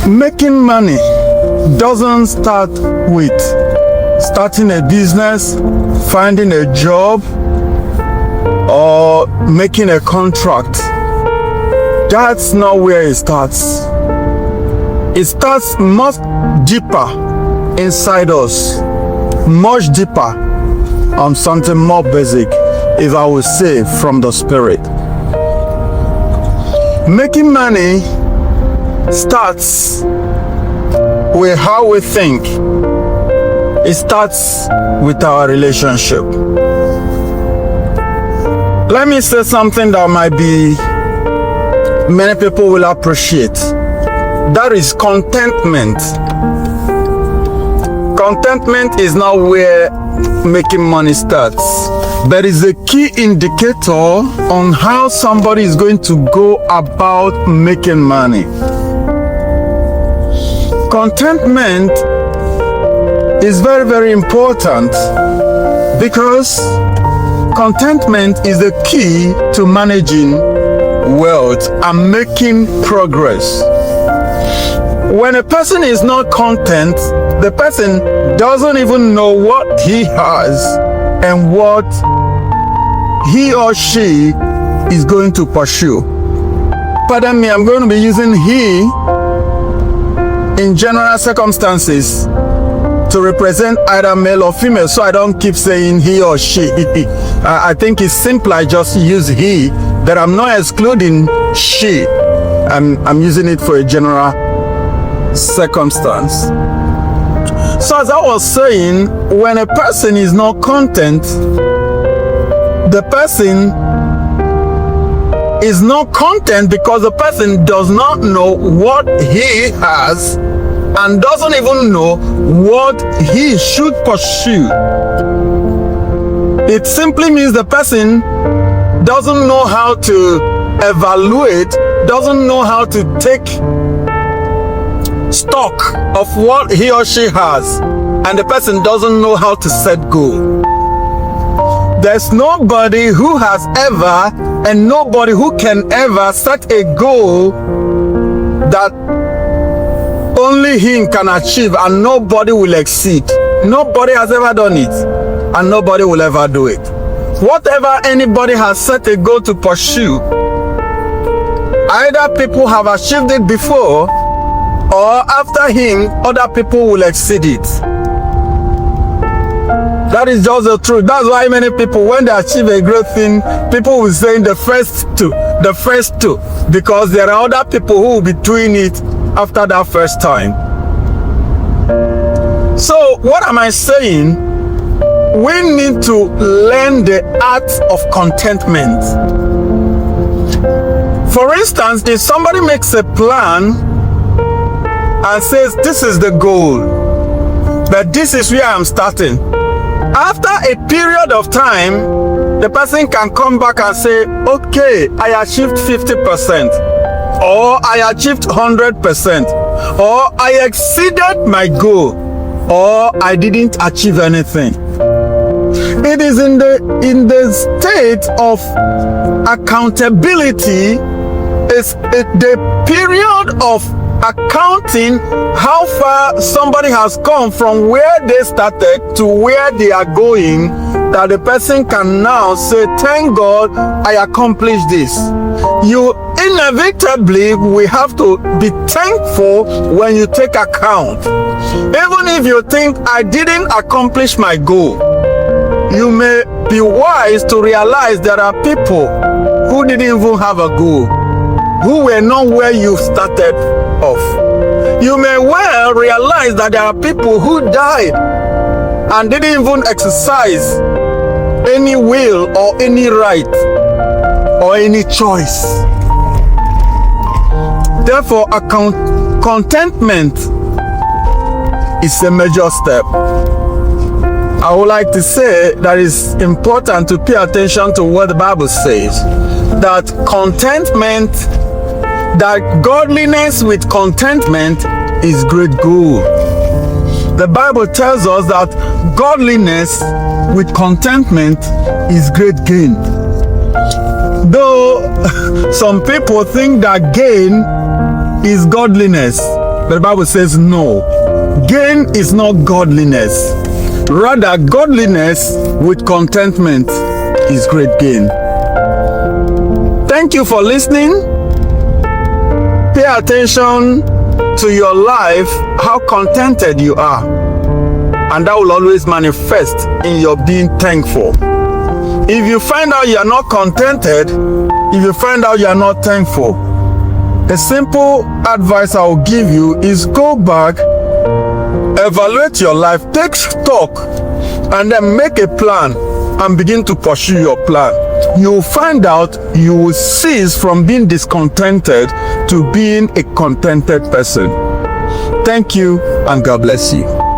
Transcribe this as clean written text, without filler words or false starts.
Making money doesn't start with starting a business, finding a job, or making a contract. That's not where it starts. It starts much deeper inside us, much deeper on something more basic, if I would say, from the spirit. Making money starts with how we think. It starts with our relationship. Let me say something that might be many people will appreciate. That is contentment. Contentment is not where making money starts, but is a key indicator on how somebody is going to go about making money. Contentment is very, very important because contentment is the key to managing wealth and making progress. When a person is not content, the person doesn't even know what he has and what he or she is going to pursue. Pardon me, I'm going to be using he in general circumstances to represent either male or female, so I don't keep saying he or she. I think it's simpler I just use he, that I'm not excluding she. I'm using it for a general circumstance. So as I was saying, when a person is not content, the person is not content because the person does not know what he has and doesn't even know what he should pursue. It simply means the person doesn't know how to evaluate, doesn't know how to take stock of what he or she has, and the person doesn't know how to set goal. There's nobody who has ever and nobody who can ever set a goal that only him can achieve and nobody will exceed. Nobody has ever done it and nobody will ever do it. Whatever anybody has set a goal to pursue, either people have achieved it before or after him, other people will exceed it. That is just the truth. That's why many people, when they achieve a great thing, people will say the first two, because there are other people who will be doing it after that first time. So what am I saying? We need to learn the art of contentment. For instance, if somebody makes a plan and says, this is the goal, but this is where I'm starting. After a period of time, the person can come back and say, okay, I achieved 50%, or I achieved 100%, or I exceeded my goal, or I didn't achieve anything. It is in the state of accountability, is the period of accounting how far somebody has come from where they started to where they are going, that the person can now say, thank God I accomplished this. You inevitably will have to be thankful when you take account. Even if you think I didn't accomplish my goal, you may be wise to realize there are people who didn't even have a goal, who were not where you started off. You may well realize that there are people who died and didn't even exercise any will or any right or any choice. Therefore, contentment is a major step. I would like to say that it's important to pay attention to what the Bible says, that contentment, that godliness with contentment is great goal. The Bible tells us that godliness with contentment is great gain. Though some people think that gain is godliness, But the Bible says no. Gain is not godliness. Rather, godliness with contentment is great gain. Thank you for listening. Pay attention to your life, how contented you are. And that will always manifest in your being thankful. If you find out you are not contented, if you find out you are not thankful, a simple advice I will give you is go back, evaluate your life, take stock, and then make a plan and begin to pursue your plan. You will find out you will cease from being discontented to being a contented person. Thank you, and God bless you.